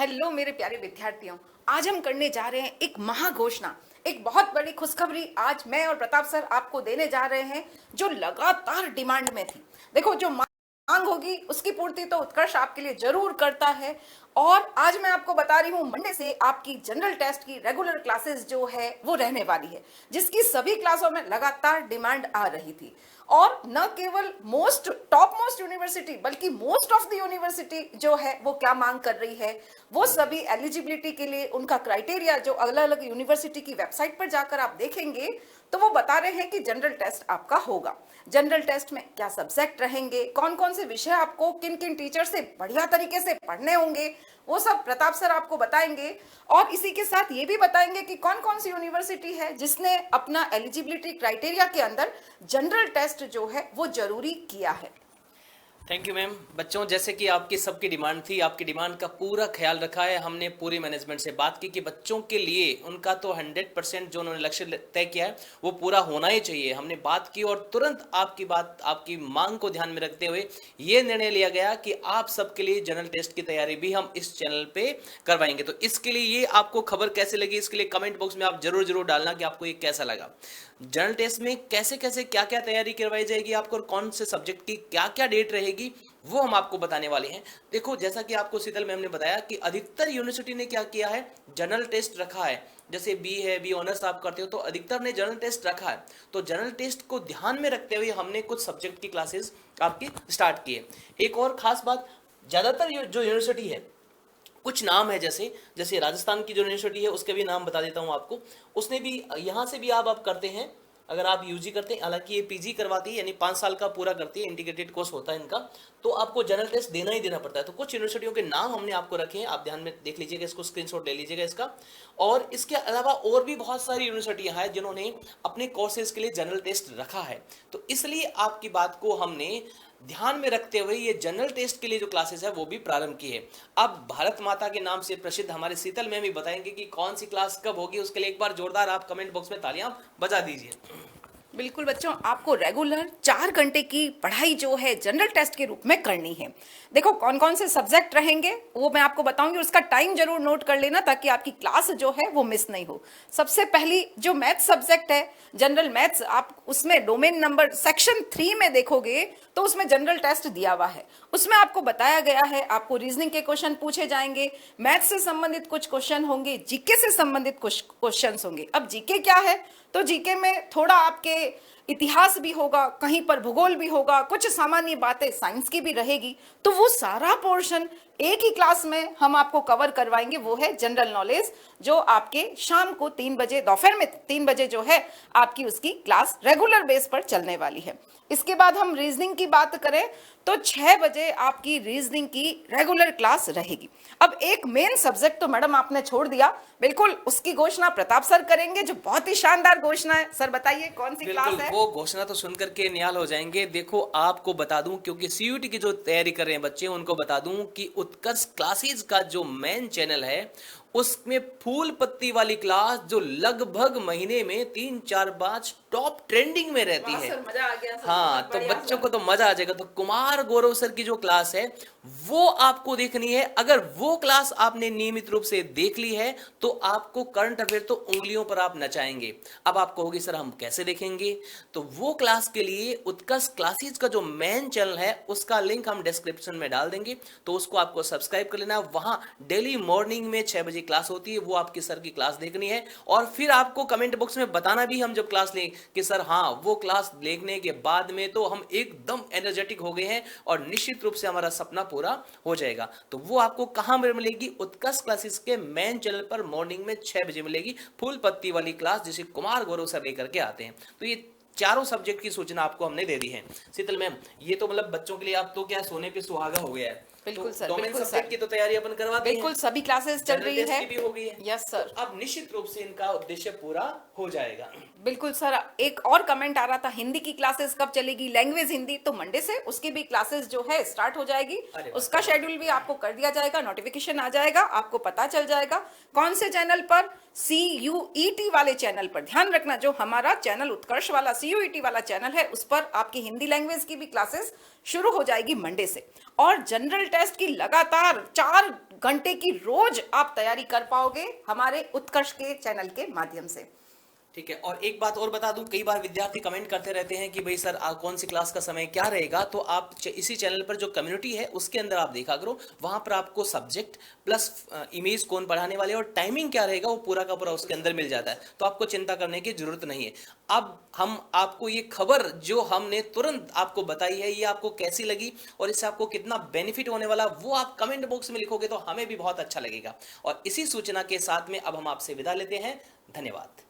Hello मेरे प्यारे विद्यार्थियों, आज हम करने जा रहे हैं एक महाघोषणा, एक बहुत बड़ी खुशखबरी। आज मैं और प्रताप सर आपको देने जा रहे हैं जो लगातार डिमांड में थी। देखो, जो मांग होगी उसकी पूर्ति तो उत्कर्ष आपके लिए जरूर करता है। और आज मैं आपको बता रही हूँ, मंडे से आपकी जनरल टेस्ट की रेगुलर क्लासेस जो है वो रहने वाली है, जिसकी सभी क्लासों में लगातार डिमांड आ रही थी। और न केवल टॉप मोस्ट यूनिवर्सिटी बल्कि मोस्ट ऑफ द यूनिवर्सिटी जो है वो क्या मांग कर रही है, वो सभी एलिजिबिलिटी के लिए उनका क्राइटेरिया जो अलग अलग यूनिवर्सिटी की वेबसाइट पर जाकर आप देखेंगे तो वो बता रहे हैं कि जनरल टेस्ट आपका होगा। जनरल टेस्ट में क्या सब्जेक्ट रहेंगे, कौन कौन से विषय आपको किन किन टीचर से बढ़िया तरीके से पढ़ने होंगे, वो सब प्रताप सर आपको बताएंगे। और इसी के साथ ये भी बताएंगे कि कौन कौन सी यूनिवर्सिटी है जिसने अपना एलिजिबिलिटी क्राइटेरिया के अंदर जनरल टेस्ट जो है वो जरूरी किया है। Thank you ma'am. बच्चों, जैसे कि आपकी सबकी डिमांड थी, आपकी डिमांड का पूरा ख्याल रखा है हमने। पूरी मैनेजमेंट से बात की कि बच्चों के लिए उनका तो 100% जो उन्होंने लक्ष्य तय किया है वो पूरा होना ही चाहिए। हमने बात की और तुरंत आपकी मांग को ध्यान में रखते हुए ये निर्णय लिया गया कि आप सबके लिए जनरल टेस्ट की तैयारी भी हम इस चैनल पे करवाएंगे। तो इसके लिए ये आपको खबर कैसे लगी, इसके लिए कमेंट बॉक्स में आप जरूर डालना कि आपको ये कैसा लगा। जनरल टेस्ट में कैसे कैसे क्या क्या तैयारी करवाई जाएगी आपको और कौन से सब्जेक्ट की क्या क्या डेट रहेगी वो हम आपको बताने वाले हैं। देखो, जैसा कि आपको शीतल मैम ने बताया कि अधिकतर यूनिवर्सिटी ने क्या किया है, जनरल टेस्ट रखा है। जैसे बी ऑनर्स आप करते हो तो अधिकतर ने जनरल टेस्ट रखा है। तो जनरल टेस्ट को ध्यान में रखते हुए हमने कुछ सब्जेक्ट की क्लासेस आपकी स्टार्ट की है। एक और खास बात, ज्यादातर जो यूनिवर्सिटी है कुछ नाम है, जैसे राजस्थान की जो यूनिवर्सिटी है उसके भी नाम बता देता हूं आपको। उसने भी यहाँ से भी आप करते हैं, अगर आप यूजी करते हैं, हालांकि ये पीजी करवाती है यानी 5 साल का पूरा करती है, इंटीग्रेटेड कोर्स होता है इनका, तो आपको जनरल टेस्ट देना ही देना पड़ता है। तो कुछ यूनिवर्सिटियों के नाम हमने आपको रखे हैं, आप ध्यान में देख लीजिएगा, इसको स्क्रीनशॉट ले लीजिएगा इसका। और इसके अलावा और भी बहुत सारी यूनिवर्सिटियां हैं जिन्होंने अपने कोर्सेज के लिए जनरल टेस्ट रखा है। तो इसलिए आपकी बात को हमने ध्यान में रखते हुए ये जनरल टेस्ट के लिए जो क्लासेस है वो भी प्रारंभ की है। अब भारत माता के नाम से प्रसिद्ध हमारे शीतल मैम ही बताएंगे कि कौन सी क्लास कब होगी। उसके लिए एक बार जोरदार आप कमेंट बॉक्स में तालियां बजा दीजिए। बिल्कुल बच्चों, आपको रेगुलर 4 घंटे की पढ़ाई जो है जनरल टेस्ट के रूप में करनी है। देखो, कौन कौन से सब्जेक्ट रहेंगे वो मैं आपको बताऊंगी, उसका टाइम जरूर नोट कर लेना ताकि आपकी क्लास जो है वो मिस नहीं हो। सबसे पहली जो मैथ्स सब्जेक्ट है, जनरल मैथ्स, आप उसमें डोमेन नंबर सेक्शन 3 में देखोगे तो उसमें जनरल टेस्ट दिया हुआ है। उसमें आपको बताया गया है आपको रीजनिंग के क्वेश्चन पूछे जाएंगे, मैथ्स से संबंधित कुछ क्वेश्चन होंगे, जीके से संबंधित कुछ क्वेश्चन होंगे। अब जीके क्या है, तो जीके में थोड़ा आपके इतिहास भी होगा, कहीं पर भूगोल भी होगा, कुछ सामान्य बातें साइंस की भी रहेगी। तो वो सारा पोर्शन एक ही क्लास में हम आपको कवर करवाएंगे, वो है जनरल नॉलेज, जो आपके शाम को 3 बजे, दोपहर में 3 बजे जो है आपकी उसकी क्लास रेगुलर बेस पर चलने वाली है। इसके बाद हम रीजनिंग की बात करें तो 6 बजे आपकी रीजनिंग की रेगुलर क्लास रहेगी। अब एक मेन सब्जेक्ट तो मैडम आपने छोड़ दिया, बिल्कुल उसकी घोषणा प्रताप सर करेंगे, जो बहुत ही शानदार घोषणा है। सर बताइए कौन सी क्लास है? वो घोषणा तो सुनकर के निहाल हो जाएंगे। देखो, आपको बता दूं, क्योंकि सीयूटी की जो तैयारी कर रहे हैं बच्चे, उनको बता दूं कि उत्कर्ष क्लासेस का जो मेन चैनल है उसमें फूल पत्ती वाली क्लास जो लगभग महीने में 3-4 बैच टॉप ट्रेंडिंग में रहती है। सर, मजा आ गया सर। हाँ, तो बच्चों को तो मजा आ जाएगा। तो कुमार गौरव सर की जो क्लास है वो आपको देखनी है। अगर वो क्लास आपने नियमित रूप से देख ली है तो आपको करंट अफेयर तो उंगलियों पर आप नचाएंगे। अब आप कहोगे सर हम कैसे देखेंगे, तो वो क्लास के लिए उत्कर्ष क्लासेस का जो मेन चैनल है उसका लिंक हम डिस्क्रिप्शन में डाल देंगे, तो उसको आपको सब्सक्राइब कर लेना। वहां डेली मॉर्निंग में 6 बजे क्लास होती है, वो आपकी सर की क्लास देखनी है। और फिर आपको कमेंट बॉक्स में बताना भी हम जब क्लास लें कि सर हाँ, वो क्लास देखने के बाद में तो हम एकदम एनर्जेटिक हो गए हैं और निश्चित रूप से हमारा सपना पूरा हो जाएगा। तो वो आपको कहां मिलेगी? उत्कर्ष क्लासेस के मेन चैनल पर मॉर्निंग में 6 बजे मिलेगी, फूल पत्ती वाली क्लास जिसे कुमार गौरव सर लेकर के आते हैं। तो ये चारों सब्जेक्ट की सूचना आपको हमने दे दी है। शीतल मैम, ये तो मतलब बच्चों के लिए आप तो क्या सोने पे सुहागा हो गया है। बिल्कुल तो सर, डोमेन बिल्कुल सब्जेक्ट सर की तो तैयारी अपन करवाते हैं, बिल्कुल सभी क्लासेस चल रही है, भी हो गई है। Yes sir. तो अब निश्चित रूप से इनका उद्देश्य पूरा हो जाएगा। बिल्कुल सर। एक और कमेंट आ रहा था, हिंदी की क्लासेस कब चलेगी? लैंग्वेज हिंदी तो मंडे से उसकी भी क्लासेस जो है स्टार्ट हो जाएगी। उसका शेड्यूल भी आपको कर दिया जाएगा, नोटिफिकेशन आ जाएगा, आपको पता चल जाएगा कौन से चैनल पर, CUET वाले चैनल पर। ध्यान रखना, जो हमारा चैनल उत्कर्ष वाला CUET वाला चैनल है उस पर आपकी हिंदी लैंग्वेज की भी क्लासेस शुरू हो जाएगी मंडे से। और जनरल टेस्ट की लगातार 4 घंटे की रोज आप तैयारी कर पाओगे हमारे उत्कर्ष के चैनल के माध्यम से। ठीक है। और एक बात और बता दूं, कई बार विद्यार्थी कमेंट करते रहते हैं कि भाई सर कौन सी क्लास का समय क्या रहेगा, तो आप इसी चैनल पर जो कम्युनिटी है उसके अंदर आप देखा करो, वहां पर आपको सब्जेक्ट प्लस इमेज कौन पढ़ाने वाले और टाइमिंग क्या रहेगा वो पूरा का पूरा उसके अंदर मिल जाता है, तो आपको चिंता करने की जरूरत नहीं है। अब हम आपको ये खबर जो हमने तुरंत आपको बताई है ये आपको कैसी लगी और इससे आपको कितना बेनिफिट होने वाला वो आप कमेंट बॉक्स में लिखोगे तो हमें भी बहुत अच्छा लगेगा। और इसी सूचना के साथ में अब हम आपसे विदा लेते हैं। धन्यवाद।